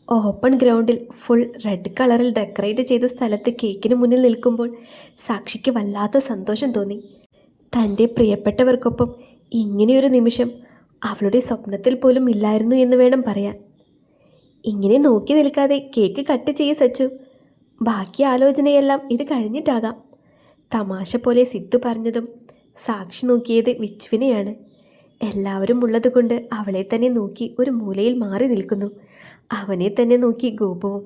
Open ഗ്രൗണ്ടിൽ full red കളറിൽ decorate ചെയ്ത സ്ഥലത്ത് കേക്കിന് മുന്നിൽ നിൽക്കുമ്പോൾ സാക്ഷിക്ക് വല്ലാത്ത സന്തോഷം തോന്നി. തൻ്റെ പ്രിയപ്പെട്ടവർക്കൊപ്പം ഇങ്ങനെയൊരു നിമിഷം അവളുടെ സ്വപ്നത്തിൽ പോലും ഇല്ലായിരുന്നു എന്ന് വേണം പറയാൻ. ഇങ്ങനെ നോക്കി നിൽക്കാതെ കേക്ക് കട്ട് ചെയ്യ് സച്ചു. ബാക്കി ആലോചനയെല്ലാം ഇത് കഴിഞ്ഞിട്ടാകാം. തമാശ പോലെ സിത്തു പറഞ്ഞതും സാക്ഷി നോക്കിയത് വിച്ചുവിനെയാണ്. എല്ലാവരും ഉള്ളതുകൊണ്ട് അവളെ തന്നെ നോക്കി ഒരു മൂലയിൽ മാറി നിൽക്കുന്നു. അവനെ തന്നെ നോക്കി ഗോപുവും.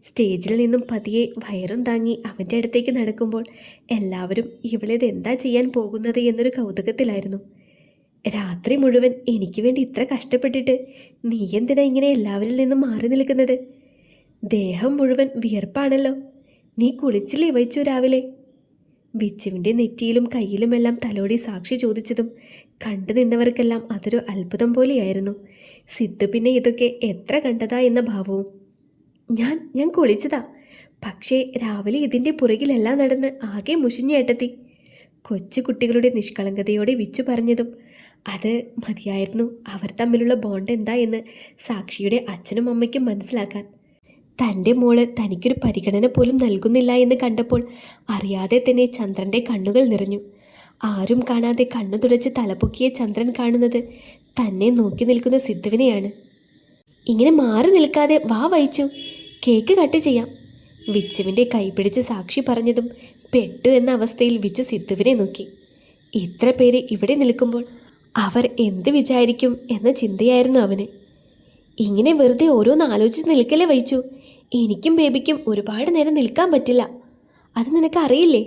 സ്റ്റേജിൽ നിന്നും പതിയെ വയറും താങ്ങി അവൻ്റെ അടുത്തേക്ക് നടക്കുമ്പോൾ എല്ലാവരും ഇവളിത് എന്താ ചെയ്യാൻ പോകുന്നത് എന്നൊരു കൗതുകത്തിലായിരുന്നു. രാത്രി മുഴുവൻ എനിക്ക് വേണ്ടി ഇത്ര കഷ്ടപ്പെട്ടിട്ട് നീ എന്തിനാ ഇങ്ങനെ എല്ലാവരിൽ നിന്നും മാറി നിൽക്കുന്നത്? ദേഹം മുഴുവൻ വിയർപ്പാണല്ലോ. നീ കുളിച്ചില്ലേ വച്ചു രാവിലെ? വിച്ചുവിൻ്റെ നെറ്റിയിലും കയ്യിലുമെല്ലാം തലോടി സാക്ഷി ചോദിച്ചതും കണ്ടു നിന്നവർക്കെല്ലാം അതൊരു അത്ഭുതം പോലെയായിരുന്നു. സിദ്ധു പിന്നെ ഇതൊക്കെ എത്ര കണ്ടതാ എന്ന ഭാവവും. ഞാൻ കുളിച്ചതാ, പക്ഷേ രാവിലെ ഇതിൻ്റെ പുറകിലെല്ലാം നടന്ന് ആകെ മുഷിഞ്ഞേട്ടത്തി. കൊച്ചു കുട്ടികളുടെ നിഷ്കളങ്കതയോടെ വിച്ചു പറഞ്ഞതും അത് മതിയായിരുന്നു അവർ തമ്മിലുള്ള ബോണ്ട് എന്താ എന്ന് സാക്ഷിയുടെ അച്ഛനും അമ്മയ്ക്കും മനസ്സിലാക്കാൻ. തൻ്റെ മോള് തനിക്കൊരു പരിഗണന പോലും നൽകുന്നില്ല എന്ന് കണ്ടപ്പോൾ അറിയാതെ തന്നെ ചന്ദ്രൻ്റെ കണ്ണുകൾ നിറഞ്ഞു. ആരും കാണാതെ കണ്ണു തുടച്ച് തലപൊക്കിയ ചന്ദ്രൻ കാണുന്നത് തന്നെ നോക്കി നിൽക്കുന്ന സിദ്ധുവിനെയാണ്. ഇങ്ങനെ മാറി നിൽക്കാതെ വാ വഹിച്ചു, കേക്ക് കട്ട് ചെയ്യാം. വിച്ചുവിൻ്റെ കൈപിടിച്ച് സാക്ഷി പറഞ്ഞതും പെട്ടു എന്ന അവസ്ഥയിൽ വിച്ചു സിദ്ധുവിനെ നോക്കി. ഇത്ര പേര് ഇവിടെ നിൽക്കുമ്പോൾ അവർ എന്ത് വിചാരിക്കും എന്ന ചിന്തയായിരുന്നു അവന്. ഇങ്ങനെ വെറുതെ ഓരോന്ന് ആലോചിച്ച് നിൽക്കലേ വഹിച്ചു. എനിക്കും ബേബിക്കും ഒരുപാട് നേരം നിൽക്കാൻ പറ്റില്ല, അത് നിനക്ക് അറിയില്ലേ?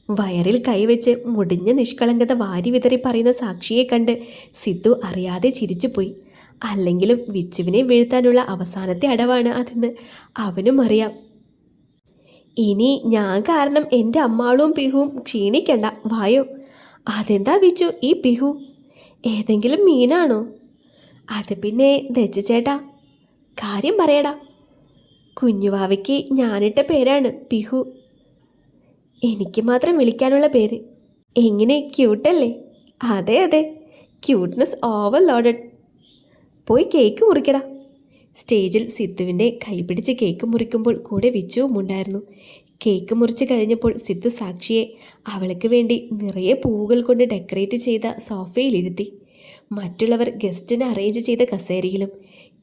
വയറിൽ കൈവച്ച് മുടിഞ്ഞ നിഷ്കളങ്കത വാരി വിതറി പറയുന്ന സാക്ഷിയെ കണ്ട് സിദ്ധു അറിയാതെ ചിരിച്ചുപോയി. അല്ലെങ്കിലും വിച്ചുവിനെ വീഴ്ത്താനുള്ള അവസാനത്തെ അടവാണ് അതെന്ന് അവനും അറിയാം. ഇനി ഞാൻ കാരണം എൻ്റെ അമ്മാളും പിഹുവും ക്ഷീണിക്കണ്ട, വായോ. അതെന്താ വിച്ചു ഈ പിഹു? ഏതെങ്കിലും മീനാണോ? അത് പിന്നെ ദച്ചു ചേട്ടാ, കാര്യം പറയടാ. കുഞ്ഞുവാവയ്ക്ക് ഞാനിട്ട പേരാണ് പിഹു. എനിക്ക് മാത്രം വിളിക്കാനുള്ള പേര്. എങ്ങനെ, ക്യൂട്ടല്ലേ? അതെ അതെ, ക്യൂട്ട്നെസ് ഓവർ ലോഡഡ്. പോയി കേക്ക് മുറിക്കടാ. സ്റ്റേജിൽ സിദ്ധുവിൻ്റെ കൈപിടിച്ച് കേക്ക് മുറിക്കുമ്പോൾ കൂടെ വിച്ചുവും ഉണ്ടായിരുന്നു. കേക്ക് മുറിച്ച് കഴിഞ്ഞപ്പോൾ സിദ്ധു സാക്ഷിയെ അവൾക്ക് വേണ്ടി നിറയെ പൂവുകൾ കൊണ്ട് ഡെക്കറേറ്റ് ചെയ്ത സോഫയിലിരുത്തി. മറ്റുള്ളവർ ഗസ്റ്റിന് അറേഞ്ച് ചെയ്ത കസേരയിലും.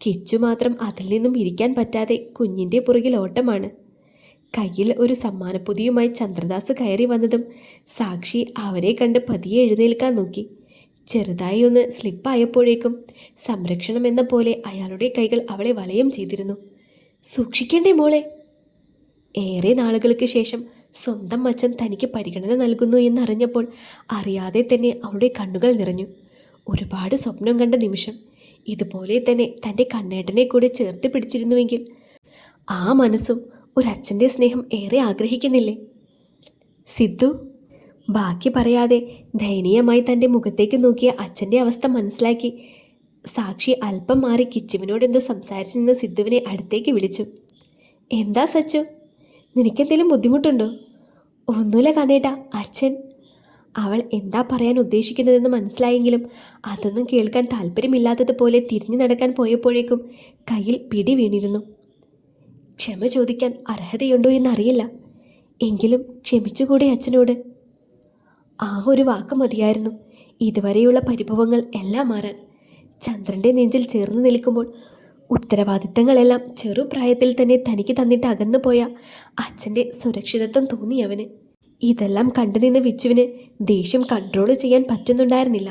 കിച്ചു മാത്രം അതിൽ നിന്നും ഇരിക്കാൻ പറ്റാതെ കുഞ്ഞിൻ്റെ പുറകിൽ ഓട്ടമാണ്. കയ്യിൽ ഒരു സമ്മാനപ്പൊതിയുമായി ചന്ദ്രദാസ് കയറി വന്നതും സാക്ഷി അവരെ കണ്ട് പതിയെ എഴുന്നേൽക്കാൻ നോക്കി. ചെറുതായി ഒന്ന് സ്ലിപ്പായപ്പോഴേക്കും സംരക്ഷണം എന്ന പോലെ അയാളുടെ കൈകൾ അവളെ വലയം ചെയ്തിരുന്നു. സൂക്ഷിക്കേണ്ടേ മോളെ. ഏറെ നാളുകൾക്ക് ശേഷം സ്വന്തം അച്ഛൻ തനിക്ക് പരിഗണന നൽകുന്നു എന്നറിഞ്ഞപ്പോൾ അറിയാതെ തന്നെ അവളുടെ കണ്ണുകൾ നിറഞ്ഞു. ഒരുപാട് സ്വപ്നം കണ്ട നിമിഷം. ഇതുപോലെ തന്നെ തൻ്റെ കണ്ണേട്ടനെ കൂടെ ചേർത്ത് പിടിച്ചിരുന്നുവെങ്കിൽ. ആ മനസ്സും ഒരച്ഛൻ്റെ സ്നേഹം ഏറെ ആഗ്രഹിക്കുന്നില്ലേ? സിദ്ധു ബാക്കി പറയാതെ ദയനീയമായി തൻ്റെ മുഖത്തേക്ക് നോക്കിയ അച്ഛൻ്റെ അവസ്ഥ മനസ്സിലാക്കി സാക്ഷി അല്പം മാറി കിച്ചുവിനോട് എന്തോ സംസാരിച്ചു നിന്ന് സിദ്ധുവിനെ അടുത്തേക്ക് വിളിച്ചു. എന്താ സച്ചു, നിനക്കെന്തെങ്കിലും ബുദ്ധിമുട്ടുണ്ടോ? ഒന്നുമില്ല കണ്ണേട്ടാ, അച്ഛൻ. അവൾ എന്താ പറയാൻ ഉദ്ദേശിക്കുന്നതെന്ന് മനസ്സിലായെങ്കിലും അതൊന്നും കേൾക്കാൻ താല്പര്യമില്ലാത്തതുപോലെ തിരിഞ്ഞു നടക്കാൻ പോയപ്പോഴേക്കും കയ്യിൽ പിടി വീണിരുന്നു. ക്ഷമ ചോദിക്കാൻ അർഹതയുണ്ടോ എന്നറിയില്ല, എങ്കിലും ക്ഷമിച്ചുകൂടെ അച്ഛനോട്? ആ ഒരു വാക്ക് മതിയായിരുന്നു ഇതുവരെയുള്ള പരിഭവങ്ങൾ എല്ലാം മാറാൻ. ചന്ദ്രൻ്റെ നെഞ്ചിൽ ചേർന്ന് നിൽക്കുമ്പോൾ ഉത്തരവാദിത്തങ്ങളെല്ലാം ചെറുപ്രായത്തിൽ തന്നെ തനിക്ക് തന്നിട്ട് അകന്നു പോയ അച്ഛൻ്റെ സുരക്ഷിതത്വം തോന്നി അവന്. ഇതെല്ലാം കണ്ടുനിന്ന് വിച്ചുവിന് ദേഷ്യം കൺട്രോൾ ചെയ്യാൻ പറ്റുന്നുണ്ടായിരുന്നില്ല.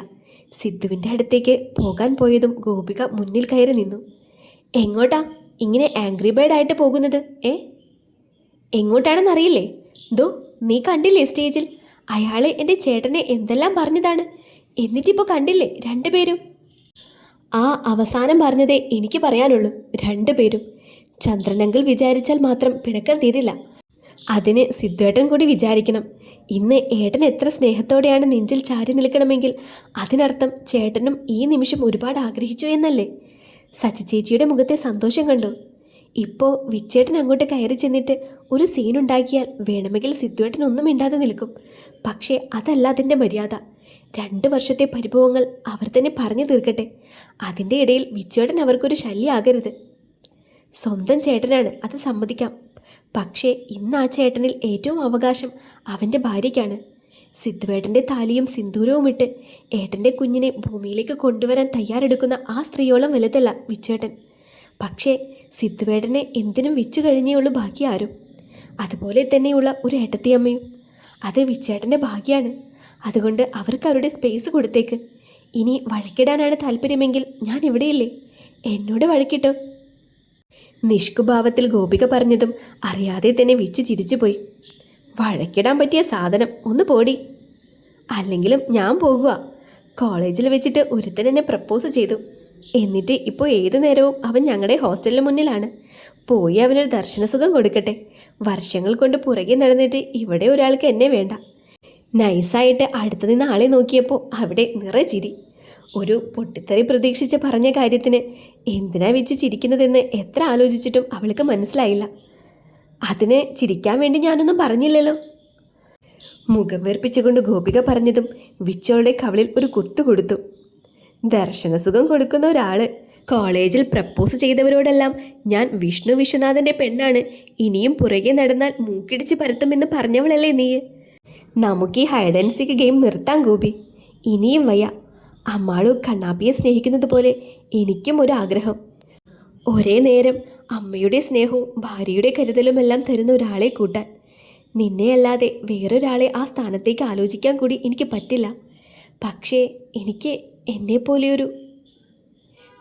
സിദ്ധുവിൻ്റെ അടുത്തേക്ക് പോകാൻ പോയതും ഗോപിക മുന്നിൽ കയറി നിന്നു. എങ്ങോട്ടാ ഇങ്ങനെ ആംഗ്രി ബേർഡ് ആയിട്ട് പോകുന്നത്? എങ്ങോട്ടാണെന്നറിയില്ലേ? ദോ നീ കണ്ടില്ലേ സ്റ്റേജിൽ അയാൾ എൻ്റെ ചേട്ടനെ എന്തെല്ലാം പറഞ്ഞതാണ്. എന്നിട്ടിപ്പോൾ കണ്ടില്ലേ രണ്ടുപേരും? ആ അവസാനം പറഞ്ഞതേ എനിക്ക് പറയാനുള്ളൂ. രണ്ടുപേരും. ചന്ദ്രനങ്കിൾ വിചാരിച്ചാൽ മാത്രം പിണക്കം തീരില്ല. അതിന് സിദ്ധുവേട്ടൻ കൂടി വിചാരിക്കണം. ഇന്ന് ഏട്ടൻ എത്ര സ്നേഹത്തോടെയാണ് നെഞ്ചിൽ ചാരി നിൽക്കണമെങ്കിൽ അതിനർത്ഥം ചേട്ടനും ഈ നിമിഷം ഒരുപാട് ആഗ്രഹിച്ചു എന്നല്ലേ? സച്ചി ചേച്ചിയുടെ മുഖത്തെ സന്തോഷം കണ്ടു. ഇപ്പോൾ വിച്ചേട്ടൻ അങ്ങോട്ട് കയറി ചെന്നിട്ട് ഒരു സീനുണ്ടാക്കിയാൽ വേണമെങ്കിൽ സിദ്ധുവേട്ടൻ ഒന്നും മിണ്ടാതെ നിൽക്കും. പക്ഷേ അതല്ല അതിൻ്റെ മര്യാദ. 2 വർഷത്തെ പരിഭവങ്ങൾ അവർ തന്നെ പറഞ്ഞു തീർക്കട്ടെ. അതിൻ്റെ ഇടയിൽ വിച്ചേട്ടൻ അവർക്കൊരു ശല്യമാകരുത്. സ്വന്തം ചേട്ടനാണ്, അത് സമ്മതിക്കാം. പക്ഷേ ഇന്ന് ആ ചേട്ടനിൽ ഏറ്റവും അവകാശം അവൻ്റെ ഭാര്യയ്ക്കാണ്. സിദ്ധുവേട്ടൻ്റെ താലിയും സിന്ദൂരവും ഇട്ട് ഏട്ടൻ്റെ കുഞ്ഞിനെ ഭൂമിയിലേക്ക് കൊണ്ടുവരാൻ തയ്യാറെടുക്കുന്ന ആ സ്ത്രീയോളം വലുതല്ല വിച്ചേട്ടൻ. പക്ഷേ സിദ്ധുവേട്ടനെ എന്തിനും വിച്ചു കഴിഞ്ഞേയുള്ളൂ ബാക്കി ആരും. അതുപോലെ തന്നെയുള്ള ഒരു ഏട്ടത്തിയമ്മയും. അത് വിച്ചേട്ടൻ്റെ ഭാഗ്യമാണ്. അതുകൊണ്ട് അവർക്ക് അവരുടെ സ്പേസ് കൊടുത്തേക്ക്. ഇനി വഴക്കിടാനാണ് താല്പര്യമെങ്കിൽ ഞാൻ ഇവിടെയില്ലേ, എന്നോട് വഴക്കിട്ടോ. നിഷ്കുഭാവത്തിൽ ഗോപിക പറഞ്ഞതും അറിയാതെ തന്നെ വിച്ചു ചിരിച്ചുപോയി. വഴക്കിടാൻ പറ്റിയ സാധനം, ഒന്ന് പോടി. അല്ലെങ്കിലും ഞാൻ പോകുക. കോളേജിൽ വെച്ചിട്ട് ഒരുത്തൻ എന്നെ പ്രപ്പോസ് ചെയ്തു. എന്നിട്ട് ഇപ്പോൾ ഏതു നേരവും അവൻ ഞങ്ങളുടെ ഹോസ്റ്റലിന് മുന്നിലാണ്. പോയി അവനൊരു ദർശനസുഖം കൊടുക്കട്ടെ. വർഷങ്ങൾ കൊണ്ട് പുറകെ നടന്നിട്ട് ഇവിടെ ഒരാൾക്ക് എന്നെ വേണ്ട. നൈസായിട്ട് അടുത്ത് നിന്ന് ആളെ നോക്കിയപ്പോൾ അവിടെ നിറച്ചിരി. ഒരു പൊട്ടിത്തെറി പ്രതീക്ഷിച്ച് പറഞ്ഞ കാര്യത്തിന് എന്തിനാ വെച്ച് ചിരിക്കുന്നതെന്ന് എത്ര ആലോചിച്ചിട്ടും അവൾക്ക് മനസ്സിലായില്ല. അതിന് ചിരിക്കാൻ വേണ്ടി ഞാനൊന്നും പറഞ്ഞില്ലല്ലോ. മുഖം വീർപ്പിച്ചുകൊണ്ട് ഗോപിക പറഞ്ഞതും വിച്ചോളുടെ കവളിൽ ഒരു കുത്തു കൊടുത്തു. ദർശനസുഖം കൊടുക്കുന്ന ഒരാള് കോളേജിൽ പ്രപ്പോസ് ചെയ്തവരോടെല്ലാം ഞാൻ വിഷ്ണു വിശ്വനാഥൻ്റെ പെണ്ണാണ്, ഇനിയും പുറകെ നടന്നാൽ മൂക്കിടിച്ച് പരത്തുമെന്ന് പറഞ്ഞവളല്ലേ നീ. നമുക്ക് ഈ ഹൈഡ് ആൻഡ് സീക്ക് ഗെയിം നിർത്താം ഗോപി. ഇനിയും വയ്യ. അമ്മാളു കണ്ണാപ്പിയെ സ്നേഹിക്കുന്നത് പോലെ എനിക്കും ഒരു ആഗ്രഹം. ഒരേ നേരം അമ്മയുടെ സ്നേഹവും ഭാര്യയുടെ കരുതലുമെല്ലാം തരുന്ന ഒരാളെ കൂട്ടാൻ. നിന്നെയല്ലാതെ വേറൊരാളെ ആ സ്ഥാനത്തേക്ക് ആലോചിക്കാൻ കൂടി എനിക്ക് പറ്റില്ല. പക്ഷേ എനിക്ക് എന്നെപ്പോലെയൊരു...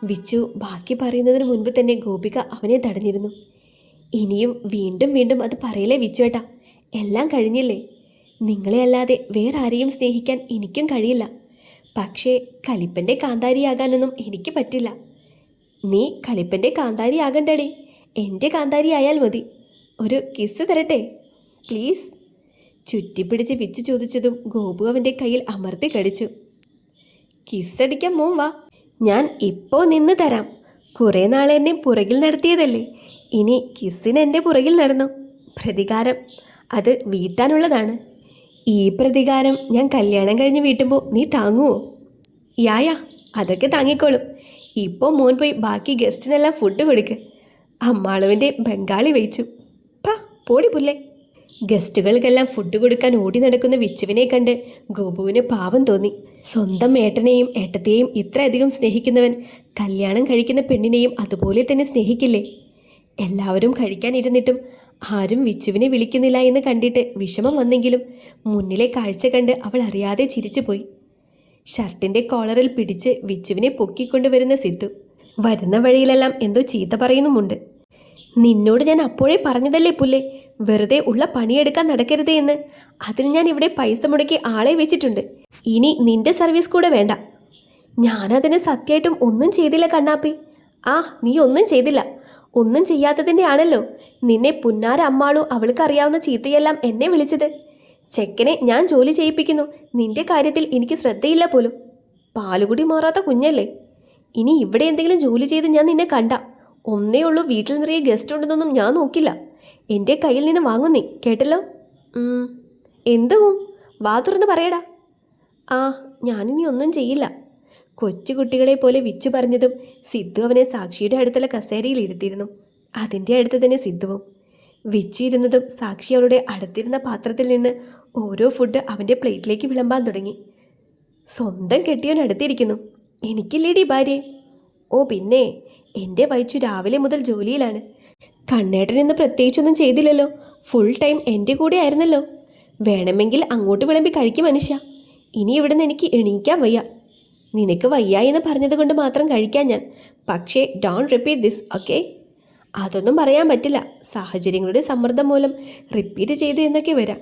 വിച്ചു ബാക്കി പറയുന്നതിന് മുൻപ് തന്നെ ഗോപിക അവനെ തടഞ്ഞിരുന്നു. ഇനിയും വീണ്ടും വീണ്ടും അത് പറയലേ വിച്ചുവേട്ടാ, എല്ലാം കഴിഞ്ഞില്ലേ. നിങ്ങളെ അല്ലാതെ വേറെ ആരെയും സ്നേഹിക്കാൻ എനിക്കും കഴിയില്ല. പക്ഷേ കലിപ്പൻ്റെ കാന്താരിയാകാനൊന്നും എനിക്ക് പറ്റില്ല. നീ കലിപ്പൻ്റെ കാന്താരിയാകണ്ടടി, എൻ്റെ കാന്താരിയായാൽ മതി. ഒരു കിസ് തരട്ടെ പ്ലീസ്. ചുറ്റിപ്പിടിച്ച് വിച്ചു ചോദിച്ചതും ഗോപു അവൻ്റെ കയ്യിൽ അമർത്തി കടിച്ചു. കിസ്സടിക്കാൻ മോൻ വാ, ഞാൻ ഇപ്പോൾ നിന്ന് തരാം. കുറേ നാളെ എന്നെ പുറകിൽ നടത്തിയതല്ലേ, ഇനി കിസ്സിന് എൻ്റെ പുറകിൽ നടന്നു. പ്രതികാരം അത് വീട്ടാനുള്ളതാണ്. ഈ പ്രതികാരം ഞാൻ കല്യാണം കഴിഞ്ഞ് വീട്ടുമ്പോൾ നീ താങ്ങുമോ? യായാ, അതൊക്കെ താങ്ങിക്കോളും. ഇപ്പോൾ മോൻ പോയി ബാക്കി ഗസ്റ്റിനെല്ലാം ഫുഡ് കൊടുക്ക്. അമ്മാളുവിൻ്റെ ബംഗാളി വെച്ചു. പോടി പുല്ലേ. ഗസ്റ്റുകൾക്കെല്ലാം ഫുഡ് കൊടുക്കാൻ ഓടി നടക്കുന്ന വിച്ചുവിനെ കണ്ട് ഗോപുവിന് പാവം തോന്നി. സ്വന്തം ഏട്ടനെയും ഏട്ടത്തെയും ഇത്രയധികം സ്നേഹിക്കുന്നവൻ കല്യാണം കഴിക്കുന്ന പെണ്ണിനെയും അതുപോലെ തന്നെ സ്നേഹിക്കില്ലേ? എല്ലാവരും കഴിക്കാനിരുന്നിട്ടും ആരും വിച്ചുവിനെ വിളിക്കുന്നില്ല എന്ന് കണ്ടിട്ട് വിഷമം വന്നെങ്കിലും മുന്നിലെ കാഴ്ച കണ്ട് അവൾ അറിയാതെ ചിരിച്ചുപോയി. ഷർട്ടിൻ്റെ കോളറിൽ പിടിച്ച് വിച്ചുവിനെ പൊക്കിക്കൊണ്ടുവരുന്ന സിദ്ധു വരുന്ന വഴിയിലെല്ലാം എന്തോ ചീത്ത പറയുന്നുമുണ്ട്. നിന്നോട് ഞാൻ അപ്പോഴേ പറഞ്ഞതല്ലേ പുല്ലേ, വെറുതെ ഉള്ള പണിയെടുക്കാൻ നടക്കരുതേ എന്ന്. അതിന് ഞാൻ ഇവിടെ പൈസ മുടക്കി ആളെ വെച്ചിട്ടുണ്ട്. ഇനി നിന്റെ സർവീസ് കൂടെ വേണ്ട. ഞാനതിന് സത്യമായിട്ടും ഒന്നും ചെയ്തില്ല കണ്ണാപ്പി. നീ ഒന്നും ചെയ്തില്ല. ഒന്നും ചെയ്യാത്തതിൻ്റെ ആണല്ലോ നിന്നെ പുന്നാര അമ്മാളു അവൾക്കറിയാവുന്ന ചീത്തയെല്ലാം എന്നെ വിളിച്ചത്. ചെക്കനെ ഞാൻ ജോലി ചെയ്യിപ്പിക്കുന്നു, നിന്റെ കാര്യത്തിൽ എനിക്ക് ശ്രദ്ധയില്ല പോലും. പാലുകുടി മാറാത്ത കുഞ്ഞല്ലേ. ഇനി ഇവിടെ എന്തെങ്കിലും ജോലി ചെയ്ത് ഞാൻ നിന്നെ കണ്ട, ഒന്നേ ഉള്ളൂ വീട്ടിൽ നിറയെ ഗസ്റ്റ് ഉണ്ടെന്നൊന്നും ഞാൻ നോക്കില്ല. എൻ്റെ കയ്യിൽ നിന്ന് വാങ്ങുന്നേ, കേട്ടല്ലോ. എന്തും വാ തുറന്ന് പറയടാ. ഞാനിനി ഒന്നും ചെയ്യില്ല. കൊച്ചുകുട്ടികളെ പോലെ വിച്ചു പറഞ്ഞതും സിദ്ധു അവനെ സാക്ഷിയുടെ അടുത്തുള്ള കസേരയിൽ ഇരുത്തിയിരുന്നു. അതിൻ്റെ അടുത്ത് തന്നെ സിദ്ധുവും. വിച്ചു ഇരുന്നതും സാക്ഷി അവളുടെ അടുത്തിരുന്ന പാത്രത്തിൽ നിന്ന് ഓരോ ഫുഡ് അവൻ്റെ പ്ലേറ്റിലേക്ക് വിളമ്പാൻ തുടങ്ങി. സ്വന്തം കെട്ടിയവൻ അടുത്തിരിക്കുന്നു. എനിക്കില്ലേടി ഭാര്യയെ? ഓ പിന്നെ, എൻ്റെ വൈച്ചു രാവിലെ മുതൽ ജോലിയിലാണ്. കണ്ണേട്ടൻ ഇന്ന് പ്രത്യേകിച്ചൊന്നും ചെയ്തില്ലല്ലോ, ഫുൾ ടൈം എൻ്റെ കൂടെ ആയിരുന്നല്ലോ. വേണമെങ്കിൽ അങ്ങോട്ട് വിളമ്പി കഴിക്കും മനുഷ്യ. ഇനി ഇവിടുന്ന് എനിക്ക് എണീക്കാൻ വയ്യ. നിനക്ക് വയ്യ എന്ന് പറഞ്ഞത് കൊണ്ട് മാത്രം കഴിക്കാൻ ഞാൻ. പക്ഷേ ഡോണ്ട് റിപ്പീറ്റ് ദിസ്, ഓക്കെ? അതൊന്നും പറയാൻ പറ്റില്ല. സാഹചര്യങ്ങളുടെ സമ്മർദ്ദം മൂലം റിപ്പീറ്റ് ചെയ്തു എന്നൊക്കെ വരാം.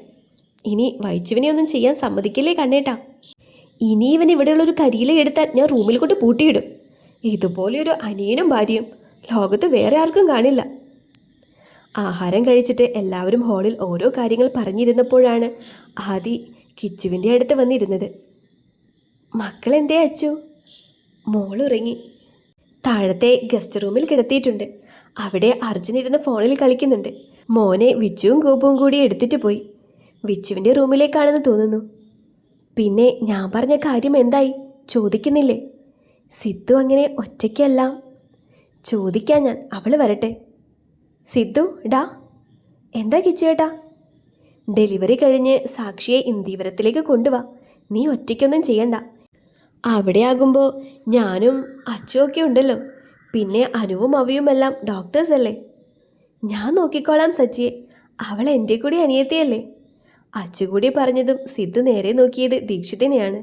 ഇനി വൈച്ചുവിനെ ഒന്നും ചെയ്യാൻ സമ്മതിക്കില്ലേ കണ്ണേട്ടാ? ഇനി ഇവൻ ഇവിടെയുള്ളൊരു കരിയില എടുത്താൽ ഞാൻ റൂമിൽ കൊണ്ട് പൂട്ടിയിടും. ഇതുപോലെയൊരു അനിയനും ഭാര്യയും ലോകത്ത് വേറെ ആർക്കും കാണില്ല. ആഹാരം കഴിച്ചിട്ട് എല്ലാവരും ഹാളിൽ ഓരോ കാര്യങ്ങൾ പറഞ്ഞിരുന്നപ്പോഴാണ് ആദി കിച്ചുവിൻ്റെ അടുത്ത് വന്നിരുന്നത്. മക്കളെന്തേ അച്ചു? മോളുറങ്ങി. താഴത്തെ ഗസ്റ്റ് റൂമിൽ കിടത്തിയിട്ടുണ്ട്. അവിടെ അർജുൻ ഇരുന്ന് ഫോണിൽ കളിക്കുന്നുണ്ട്. മോനെ വിച്ചുവും ഗോപുവും കൂടി എടുത്തിട്ട് പോയി. വിച്ചുവിൻ്റെ റൂമിലേക്കാണെന്ന് തോന്നുന്നു. പിന്നെ ഞാൻ പറഞ്ഞ കാര്യം എന്തായി? ചോദിക്കുന്നില്ലേ? സിദ്ധു അങ്ങനെ ഒറ്റയ്ക്കല്ല. ചോദിക്കാൻ ഞാൻ, അവൾ വരട്ടെ. സിദ്ധു ഡാ. എന്താ കിച്ചുവേട്ടാ? ഡെലിവറി കഴിഞ്ഞ് സാക്ഷിയെ ഇന്ദീവരത്തിലേക്ക് കൊണ്ടുവാ. നീ ഒറ്റയ്ക്കൊന്നും ചെയ്യണ്ട. അവിടെ ആകുമ്പോൾ ഞാനും അച്ചുവൊക്കെ ഉണ്ടല്ലോ. പിന്നെ അനുവും അവയുമെല്ലാം ഡോക്ടേഴ്സ് അല്ലേ. ഞാൻ നോക്കിക്കോളാം സച്ചിയെ. അവൾ എൻ്റെ കൂടി അനിയത്തിയല്ലേ. അച്ചുകൂടി പറഞ്ഞതും സിദ്ധു നേരെ നോക്കിയത് ദീക്ഷിതിനെയാണ്.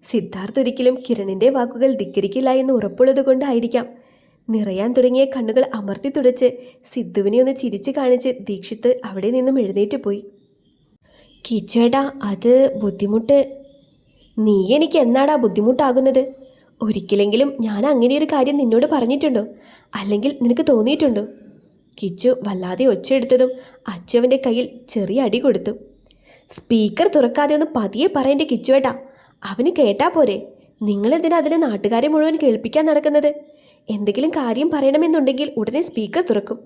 സിദ്ധാർത്ഥ് ഒരിക്കലും കിരണിൻ്റെ വാക്കുകൾ ധിക്കരിക്കില്ല എന്ന് ഉറപ്പുള്ളത് കൊണ്ടായിരിക്കാം നിറയാൻ തുടങ്ങിയ കണ്ണുകൾ അമർത്തി തുടച്ച് സിദ്ധുവിനെ ഒന്ന് ചിരിച്ച് കാണിച്ച് ദീക്ഷിത്ത് അവിടെ നിന്നും എഴുന്നേറ്റ് പോയി. കിച്ചുവേട്ടാ, അത് ബുദ്ധിമുട്ട്. നീ എനിക്ക് എന്നാടാ ബുദ്ധിമുട്ടാകുന്നത്? ഒരിക്കലെങ്കിലും ഞാൻ അങ്ങനെയൊരു കാര്യം നിന്നോട് പറഞ്ഞിട്ടുണ്ടോ? അല്ലെങ്കിൽ നിനക്ക് തോന്നിയിട്ടുണ്ടോ? കിച്ചു വല്ലാതെ ഒച്ചയെടുത്തതും അച്ചുവൻ്റെ കയ്യിൽ ചെറിയ അടി കൊടുത്തു. സ്പീക്കർ തുറക്കാതെ ഒന്ന് പതിയെ പറയേണ്ട കിച്ചുവേട്ടാ. അവന് കേട്ടാ പോരെ. നിങ്ങളെന്തിനാ അതിനെ നാട്ടുകാരെ മുഴുവൻ കേൾപ്പിക്കാൻ നടക്കുന്നത്? എന്തെങ്കിലും കാര്യം പറയണമെന്നുണ്ടെങ്കിൽ ഉടനെ സ്പീക്കർ തുറക്കും.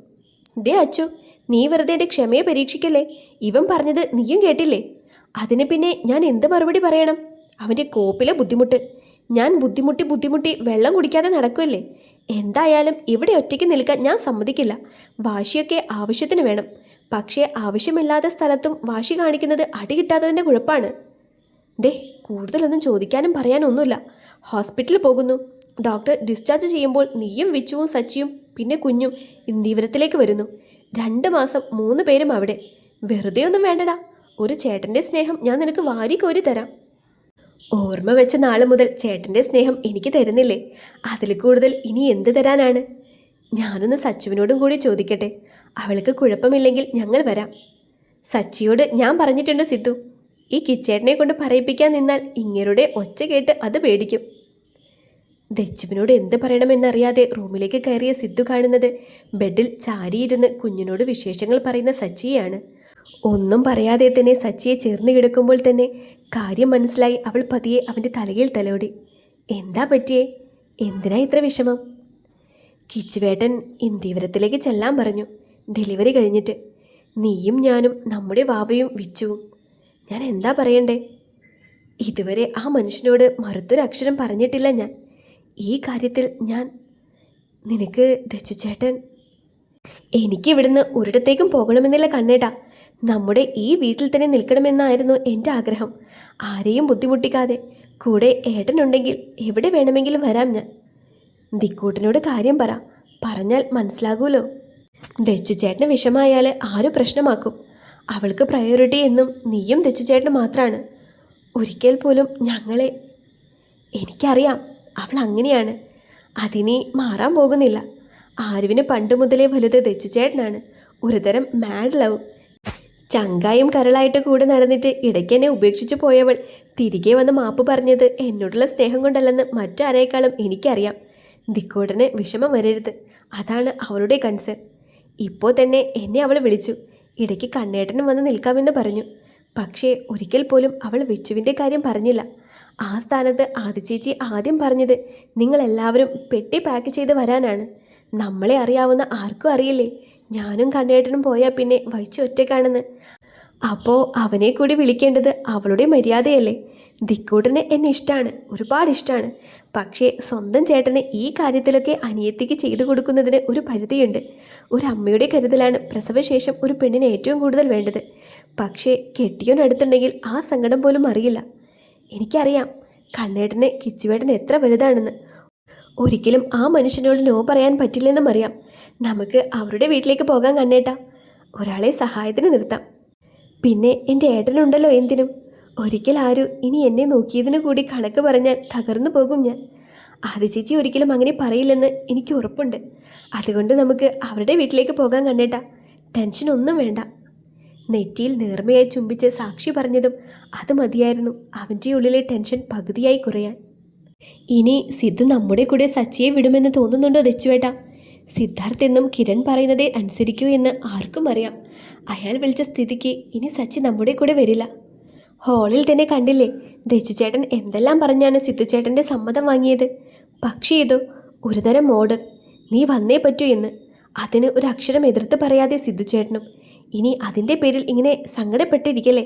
ദേ അച്ചു, നീ വെറുതെ എൻ്റെ ക്ഷമയെ പരീക്ഷിക്കല്ലേ. ഇവൻ പറഞ്ഞത് നീയും കേട്ടില്ലേ? അതിന് പിന്നെ ഞാൻ എന്ത് മറുപടി പറയണം? അവൻ്റെ കോപ്പിലെ ബുദ്ധിമുട്ട്. ഞാൻ ബുദ്ധിമുട്ടി വെള്ളം കുടിക്കാതെ നടക്കുമല്ലേ. എന്തായാലും ഇവിടെ ഒറ്റയ്ക്ക് നിൽക്കാൻ ഞാൻ സമ്മതിക്കില്ല. വാശിയൊക്കെ ആവശ്യത്തിന് വേണം. പക്ഷേ ആവശ്യമില്ലാത്ത സ്ഥലത്തും വാശി കാണിക്കുന്നത് അടി കിട്ടാത്തതിൻ്റെ കുഴപ്പമാണ്. ദേ, കൂടുതലൊന്നും ചോദിക്കാനും പറയാനൊന്നുമില്ല. ഹോസ്പിറ്റലിൽ പോകുന്നു. ഡോക്ടർ ഡിസ്ചാർജ് ചെയ്യുമ്പോൾ നീയും വിച്ചുവും സച്ചിയും പിന്നെ കുഞ്ഞും ഇന്ദീവരത്തിലേക്ക് വരുന്നു. 2 മാസം 3 പേരും അവിടെ. വെറുതെ ഒന്നും വേണ്ടടാ. ഒരു ചേട്ടൻ്റെ സ്നേഹം ഞാൻ നിനക്ക് വാരിക്കോരി തരാം. ഓർമ്മ വെച്ച നാൾ മുതൽ ചേട്ടൻ്റെ സ്നേഹം എനിക്ക് തരുന്നില്ലേ? അതിൽ കൂടുതൽ ഇനി എന്ത് തരാനാണ്? ഞാനൊന്ന് സച്ചുവിനോടും കൂടി ചോദിക്കട്ടെ. അവൾക്ക് കുഴപ്പമില്ലെങ്കിൽ ഞങ്ങൾ വരാം. സച്ചിയോട് ഞാൻ പറഞ്ഞിട്ടുണ്ട് സിദ്ധു. ഈ കിച്ചേട്ടനെ കൊണ്ട് പറയിപ്പിക്കാൻ നിന്നാൽ ഇങ്ങരുടെ ഒച്ച കേട്ട് അത് പേടിക്കും. ദച്ചുവിനോട് എന്ത് പറയണമെന്നറിയാതെ റൂമിലേക്ക് കയറിയ സിദ്ധു കാണുന്നത് ബെഡിൽ ചാരിയിരുന്ന് കുഞ്ഞിനോട് വിശേഷങ്ങൾ പറയുന്ന സച്ചിയെയാണ്. ഒന്നും പറയാതെ തന്നെ സച്ചിയെ ചേർന്ന് കിടക്കുമ്പോൾ തന്നെ കാര്യം മനസ്സിലായി അവൾ പതിയെ അവൻ്റെ തലയിൽ തലോടി. എന്താ പറ്റിയേ? എന്തിനാ ഇത്ര വിഷമം? കിച്ചുവേട്ടൻ ഇന്ദീവരത്തിലേക്ക് ചെല്ലാൻ പറഞ്ഞു, ഡെലിവറി കഴിഞ്ഞിട്ട്. നീയും ഞാനും നമ്മുടെ വാവയും വിച്ചുവും. ഞാൻ എന്താ പറയണ്ടേ? ഇതുവരെ ആ മനുഷ്യനോട് മറുത്തൊരു അക്ഷരം പറഞ്ഞിട്ടില്ല ഞാൻ. ഈ കാര്യത്തിൽ ഞാൻ നിനക്ക് ദച്ചുചേട്ടൻ. എനിക്കിവിടുന്ന് ഒരിടത്തേക്കും പോകണമെന്നില്ല കണ്ണേട്ടാ. നമ്മുടെ ഈ വീട്ടിൽ തന്നെ നിൽക്കണമെന്നായിരുന്നു എൻ്റെ ആഗ്രഹം. ആരെയും ബുദ്ധിമുട്ടിക്കാതെ. കൂടെ ഏട്ടനുണ്ടെങ്കിൽ എവിടെ വേണമെങ്കിലും വരാം ഞാൻ. ദിക്കൂട്ടനോട് കാര്യം പറഞ്ഞാൽ മനസ്സിലാകൂലോ. ദച്ചുചേട്ടന് വിഷമായാൽ ആരും പ്രശ്നമാക്കും. അവൾക്ക് പ്രയോറിറ്റി എന്നും നീയും ദച്ചുചേട്ടന് മാത്രമാണ്. ഒരിക്കൽ പോലും ഞങ്ങളെ. എനിക്കറിയാം അവൾ അങ്ങനെയാണ്. അതിനി മാറാൻ പോകുന്നില്ല. ആരുവിന് പണ്ട് മുതലേ വലുത് ദച്ചുചേട്ടനാണ്. ഒരുതരം മാഡ് ലവ്. ചങ്കായും കരളായിട്ട് കൂടെ നടന്നിട്ട് ഇടയ്ക്ക് എന്നെ ഉപേക്ഷിച്ചു പോയവൾ തിരികെ വന്ന് മാപ്പ് പറഞ്ഞത് എന്നോടുള്ള സ്നേഹം കൊണ്ടല്ലെന്ന് മറ്റാരേക്കാളും എനിക്കറിയാം. ദിക്കോടന് വിഷമം വരരുത്, അതാണ് അവളുടെ കൺസേൺ. ഇപ്പോൾ തന്നെ എന്നെ അവൾ വിളിച്ചു. ഇടയ്ക്ക് കണ്ണേട്ടനും വന്ന് നിൽക്കാമെന്ന് പറഞ്ഞു. പക്ഷേ ഒരിക്കൽ പോലും അവൾ വിച്ചുവിൻ്റെ കാര്യം പറഞ്ഞില്ല. ആ സ്ഥാനത്ത് ആദിചേച്ചി ആദ്യം പറഞ്ഞത് നിങ്ങളെല്ലാവരും പെട്ടി പാക്ക് ചെയ്ത് വരാനാണ്. നമ്മളെ അറിയാവുന്ന ആർക്കും അറിയില്ലേ ഞാനും കണ്ണേട്ടനും പോയാൽ പിന്നെ വൈച്ചു ഒറ്റയ്ക്കാണെന്ന്. അപ്പോൾ അവനെ കൂടി വിളിക്കേണ്ടത് അവളുടെ മര്യാദയല്ലേ? ദിക്കൂട്ടന് എന്നെ ഇഷ്ടമാണ്, ഒരുപാട് ഇഷ്ടമാണ്. പക്ഷേ സ്വന്തം ചേട്ടന് ഈ കാര്യത്തിലൊക്കെ അനിയത്തിക്ക് ചെയ്തു കൊടുക്കുന്നതിന് ഒരു പരിധിയുണ്ട്. ഒരു അമ്മയുടെ കരുതലാണ് പ്രസവശേഷം ഒരു പെണ്ണിന് ഏറ്റവും കൂടുതൽ വേണ്ടത്. പക്ഷേ കെട്ടിയോനടുത്തുണ്ടെങ്കിൽ ആ സങ്കടം പോലും അറിയില്ല. എനിക്കറിയാം കണ്ണേട്ടന് കിച്ചുവേട്ടൻ എത്ര വലുതാണെന്ന്. ഒരിക്കലും ആ മനുഷ്യനോട് നോ പറയാൻ പറ്റില്ലെന്നും അറിയാം. നമുക്ക് അവരുടെ വീട്ടിലേക്ക് പോകാൻ കണ്ണേട്ടാ. ഒരാളെ സഹായത്തിന് നിർത്താം. പിന്നെ എൻ്റെ ഏട്ടനുണ്ടല്ലോ എന്തിനും. ഒരിക്കൽ ആരും ഇനി എന്നെ നോക്കിയതിനു കൂടി കണക്ക് പറഞ്ഞാൽ തകർന്നു പോകും ഞാൻ. ആദിചേച്ചി ഒരിക്കലും അങ്ങനെ പറയില്ലെന്ന് എനിക്ക് ഉറപ്പുണ്ട്. അതുകൊണ്ട് നമുക്ക് അവരുടെ വീട്ടിലേക്ക് പോകാൻ കണ്ണേട്ടാ. ടെൻഷനൊന്നും വേണ്ട. നെറ്റിയിൽ നേർമയായി ചുംബിച്ച് സാക്ഷി പറഞ്ഞതും അത് മതിയായിരുന്നു അവൻ്റെ ഉള്ളിലെ ടെൻഷൻ പകുതിയായി കുറയാൻ. ഇനി സിദ്ധു നമ്മുടെ കൂടെ സച്ചിയെ വിടുമെന്ന് തോന്നുന്നുണ്ടോ ദച്ചുവേട്ടാ? സിദ്ധാർത്ഥ് എന്നും കിരൺ പറയുന്നതേ അനുസരിക്കൂ എന്ന് ആർക്കും അറിയാം. അയാൾ വിളിച്ച സ്ഥിതിക്ക് ഇനി സച്ചി നമ്മുടെ കൂടെ വരില്ല. ഹാളിൽ തന്നെ കണ്ടില്ലേ ദച്ചുചേട്ടൻ എന്തെല്ലാം പറഞ്ഞാണ് സിദ്ധുചേട്ടൻ്റെ സമ്മതം വാങ്ങിയത്. പക്ഷേ ഇതോ ഒരുതരം ഓർഡർ, നീ വന്നേ പറ്റൂ എന്ന്. അതിന് ഒരു അക്ഷരം എതിർത്ത് പറയാതെ സിദ്ധുചേട്ടനും. ഇനി അതിൻ്റെ പേരിൽ ഇങ്ങനെ സങ്കടപ്പെട്ടിരിക്കല്ലേ.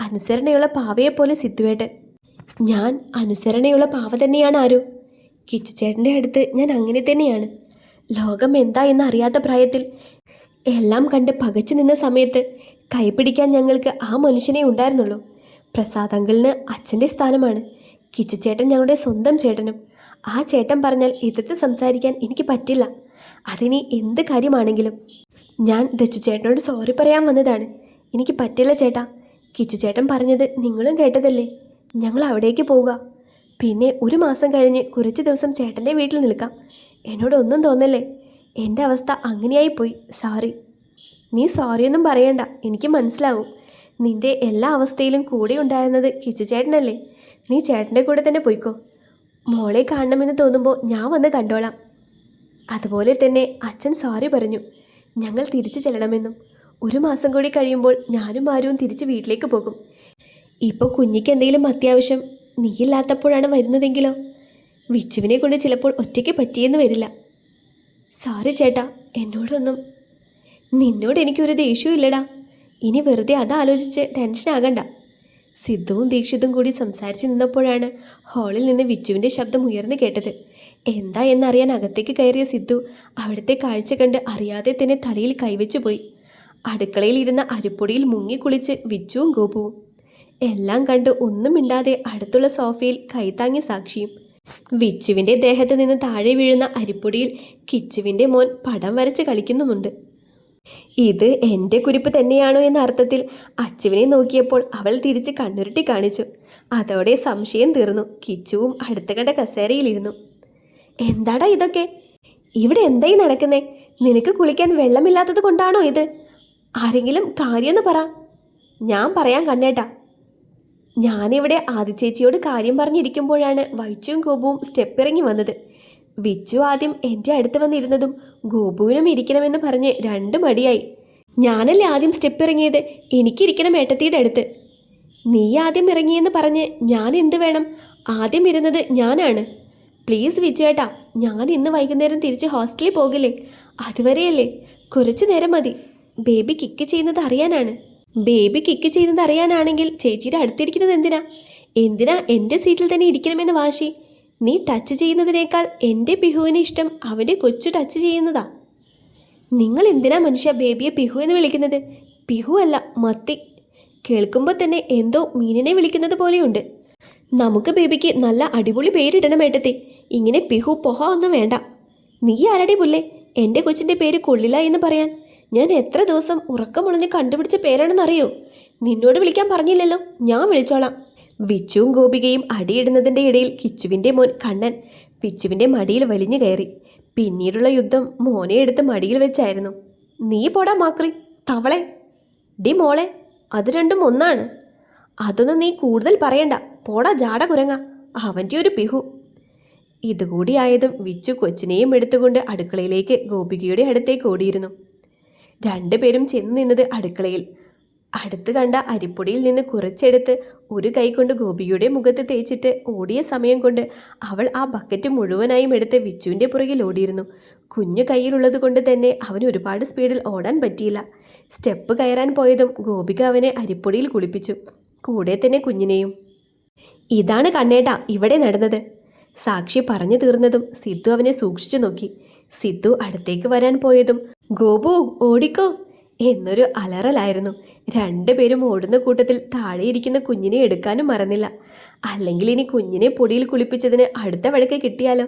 അനുസരണയുള്ള പാവയെപ്പോലെ സിദ്ധുവേട്ടൻ. ഞാൻ അനുസരണയുള്ള പാവ തന്നെയാണ് ആരോ. കിച്ചുചേട്ടൻ്റെ അടുത്ത് ഞാൻ അങ്ങനെ തന്നെയാണ്. ലോകം എന്താ എന്ന് അറിയാത്ത പ്രായത്തിൽ എല്ലാം കണ്ട് പകച്ചു നിന്ന സമയത്ത് കൈപിടിക്കാൻ ഞങ്ങൾക്ക് ആ മനുഷ്യനെ ഉണ്ടായിരുന്നുള്ളൂ. പ്രസാദ് അങ്കിളിന് അച്ഛൻ്റെ സ്ഥാനമാണ്. കിച്ചു ചേട്ടൻ ഞങ്ങളുടെ സ്വന്തം ചേട്ടനും. ആ ചേട്ടൻ പറഞ്ഞാൽ എതിർത്ത് സംസാരിക്കാൻ എനിക്ക് പറ്റില്ല. അതിനി എന്ത് കാര്യമാണെങ്കിലും. ഞാൻ ദച്ചു ചേട്ടനോട് സോറി പറയാൻ വന്നതാണ്. എനിക്ക് പറ്റില്ല ചേട്ടാ. കിച്ചു ചേട്ടൻ പറഞ്ഞത് നിങ്ങളും കേട്ടതല്ലേ. ഞങ്ങൾ അവിടേക്ക് പോവുക. പിന്നെ 1 മാസം കഴിഞ്ഞ് കുറച്ച് ദിവസം ചേട്ടൻ്റെ വീട്ടിൽ നിൽക്കാം. എന്നോടൊന്നും തോന്നല്ലേ. എൻ്റെ അവസ്ഥ അങ്ങനെയായിപ്പോയി. സോറി. നീ സോറിയൊന്നും പറയണ്ട. എനിക്ക് മനസ്സിലാവും. നിൻ്റെ എല്ലാ അവസ്ഥയിലും കൂടെ ഉണ്ടായിരുന്നത് കിച്ചു ചേട്ടനല്ലേ. നീ ചേട്ടൻ്റെ കൂടെ തന്നെ പോയിക്കോ. മോളെ കാണണമെന്ന് തോന്നുമ്പോൾ ഞാൻ വന്ന് കണ്ടോളാം. അതുപോലെ തന്നെ അച്ഛൻ സോറി പറഞ്ഞു. ഞങ്ങൾ തിരിച്ചു ചെല്ലണമെന്നും. 1 മാസം കൂടി കഴിയുമ്പോൾ ഞാനും ആരും തിരിച്ച് വീട്ടിലേക്ക് പോകും. ഇപ്പോൾ കുഞ്ഞിക്ക് എന്തെങ്കിലും അത്യാവശ്യം നീയില്ലാത്തപ്പോഴാണ് വരുന്നതെങ്കിലോ വിച്ചുവിനെ കൊണ്ട് ചിലപ്പോൾ ഒറ്റയ്ക്ക് പറ്റിയെന്ന് വരില്ല. സോറി ചേട്ടാ. എന്നോടൊന്നും. നിന്നോട് എനിക്കൊരു ദേഷ്യവും ഇല്ലടാ. ഇനി വെറുതെ അതാലോചിച്ച് ടെൻഷനാകണ്ട. സിദ്ധുവും ദീക്ഷിതും കൂടി സംസാരിച്ച് നിന്നപ്പോഴാണ് ഹാളിൽ നിന്ന് വിച്ചുവിൻ്റെ ശബ്ദം ഉയർന്നു കേട്ടത്. എന്താ എന്നറിയാൻ അകത്തേക്ക് കയറിയ സിദ്ധു അവിടുത്തെ കാഴ്ച കണ്ട് അറിയാതെ തന്നെ തലയിൽ കൈവച്ചു പോയി. അടുക്കളയിൽ ഇരുന്ന അരിപ്പൊടിയിൽ മുങ്ങിക്കുളിച്ച് വിച്ചുവും ഗോപുവും. എല്ലാം കണ്ട് ഒന്നും മിണ്ടാതെ അടുത്തുള്ള സോഫയിൽ കൈത്താങ്ങി സാക്ഷിയും. വിച്ചുവിൻ്റെ ദേഹത്ത് നിന്ന് താഴെ വീഴുന്ന അരിപ്പൊടിയിൽ കിച്ചുവിൻ്റെ മോൻ പടം വരച്ച് കളിക്കുന്നുമുണ്ട്. ഇത് എൻ്റെ കുരിപ്പ് തന്നെയാണോ എന്ന അർത്ഥത്തിൽ അച്ചുവിനെ നോക്കിയപ്പോൾ അവൾ തിരിച്ച് കണ്ണുരുട്ടി കാണിച്ചു. അതോടെ സംശയം തീർന്നു. കിച്ചുവും അടുത്ത് കണ്ട കസേരയിലിരുന്നു. എന്താടാ ഇതൊക്കെ? ഇവിടെ എന്തായി നടക്കുന്നേ? നിനക്ക് കുളിക്കാൻ വെള്ളമില്ലാത്തത് കൊണ്ടാണോ ഇത്? ആരെങ്കിലും കാര്യമെന്ന് പറ. ഞാൻ പറയാൻ കണ്ണേട്ടാ. ഞാനിവിടെ ആദിച്ചേച്ചിയോട് കാര്യം പറഞ്ഞിരിക്കുമ്പോഴാണ് വൈച്ചുവും ഗോപുവും സ്റ്റെപ്പ് ഇറങ്ങി വന്നത്. വിച്ചു ആദ്യം എൻ്റെ അടുത്ത് വന്നിരുന്നതും ഗോപുവിനും ഇരിക്കണമെന്ന് പറഞ്ഞ് 2 മടിയായി. ഞാനല്ലേ ആദ്യം സ്റ്റെപ്പ് ഇറങ്ങിയത്. എനിക്കിരിക്കണം ഏട്ടത്തിയുടെ അടുത്ത്. നീ ആദ്യം ഇറങ്ങിയെന്ന് പറഞ്ഞ് ഞാൻ എന്ത് വേണം? ആദ്യം ഇരുന്നത് ഞാനാണ്. പ്ലീസ് വിച്ചു ഏട്ടാ, ഞാൻ ഇന്ന് വൈകുന്നേരം തിരിച്ച് ഹോസ്റ്റലിൽ പോകില്ലേ? അതുവരെയല്ലേ? കുറച്ചു നേരം മതി. ബേബി കിക്ക് ചെയ്യുന്നത് അറിയാനാണ്. ബേബി കിക്ക് ചെയ്യുന്നത് അറിയാനാണെങ്കിൽ ചേച്ചിയുടെ അടുത്തിരിക്കുന്നത് എന്തിനാ എൻ്റെ സീറ്റിൽ തന്നെ ഇരിക്കണമെന്ന് വാശി? നീ ടച്ച് ചെയ്യുന്നതിനേക്കാൾ എൻ്റെ പിഹുവിന് ഇഷ്ടം അവൻ്റെ കൊച്ചു ടച്ച് ചെയ്യുന്നതാ. നിങ്ങൾ എന്തിനാ മനുഷ്യ ബേബിയെ പിഹു എന്ന് വിളിക്കുന്നത്? പിഹു അല്ല, മത്തി. കേൾക്കുമ്പോൾ തന്നെ എന്തോ മീനിനെ വിളിക്കുന്നത് പോലെയുണ്ട്. നമുക്ക് ബേബിക്ക് നല്ല അടിപൊളി പേരിടണം ഏട്ടത്തി. ഇങ്ങനെ പിഹു പൊഹ ഒന്നും വേണ്ട. നീ ആരടി പുല്ലേ എൻ്റെ കൊച്ചിൻ്റെ പേര് കൊള്ളില്ല എന്ന് പറയാൻ? ഞാൻ എത്ര ദിവസം ഉറക്കമുളഞ്ഞ് കണ്ടുപിടിച്ച പേരാണെന്നറിയോ? നിന്നോട് വിളിക്കാൻ പറഞ്ഞില്ലല്ലോ, ഞാൻ വിളിച്ചോളാം. വിച്ചുവും ഗോപികയും അടിയിടുന്നതിൻ്റെ ഇടയിൽ കിച്ചുവിൻ്റെ മോൻ കണ്ണൻ വിച്ചുവിൻ്റെ മടിയിൽ വലിഞ്ഞു കയറി. പിന്നീടുള്ള യുദ്ധം മോനെ എടുത്ത് മടിയിൽ വെച്ചായിരുന്നു. നീ പോടാ മാക്രി, തവളെ. ഡി മോളെ, അത് രണ്ടും ഒന്നാണ്. അതൊന്നും നീ കൂടുതൽ പറയണ്ട. പോടാ ജാട കുരങ്ങ. അവൻ്റെ ഒരു പിഹു. ഇതുകൂടിയായതും വിച്ചു കൊച്ചിനെയും എടുത്തുകൊണ്ട് അടുക്കളയിലേക്ക് ഗോപികയുടെ അടുത്തേക്ക് ഓടിയിരുന്നു. 2 പേരും ചെന്ന് നിന്നത് അടുക്കളയിൽ. അടുത്ത് കണ്ട അരിപ്പൊടിയിൽ നിന്ന് കുറച്ചെടുത്ത് ഒരു കൈ കൊണ്ട് ഗോപികയുടെ മുഖത്ത് തേച്ചിട്ട് ഓടിയ സമയം കൊണ്ട് അവൾ ആ ബക്കറ്റ് മുഴുവനായും എടുത്ത് വിച്ചുവിൻ്റെ പുറകിൽ ഓടിയിരുന്നു. കുഞ്ഞു കയ്യിലുള്ളത് കൊണ്ട് തന്നെ അവന് ഒരുപാട് സ്പീഡിൽ ഓടാൻ പറ്റിയില്ല. സ്റ്റെപ്പ് കയറാൻ പോയതും ഗോപിക അവനെ അരിപ്പൊടിയിൽ കുളിപ്പിച്ചു, കൂടെ തന്നെ കുഞ്ഞിനെയും. ഇതാണ് കണ്ണേട്ടാ ഇവിടെ നടന്നത്. സാക്ഷി പറഞ്ഞു തീർന്നതും സിദ്ധു അവനെ സൂക്ഷിച്ചു നോക്കി. സിദ്ധു അടുത്തേക്ക് വരാൻ പോയതും ഗോപു ഓടിക്കോ എന്നൊരു അലറലായിരുന്നു. 2 പേരും ഓടുന്ന കൂട്ടത്തിൽ താഴെയിരിക്കുന്ന കുഞ്ഞിനെ എടുക്കാനും മറന്നില്ല. അല്ലെങ്കിൽ ഇനി കുഞ്ഞിനെ പൊടിയിൽ കുളിപ്പിച്ചതിന് അടുത്ത വഴക്ക് കിട്ടിയാലോ.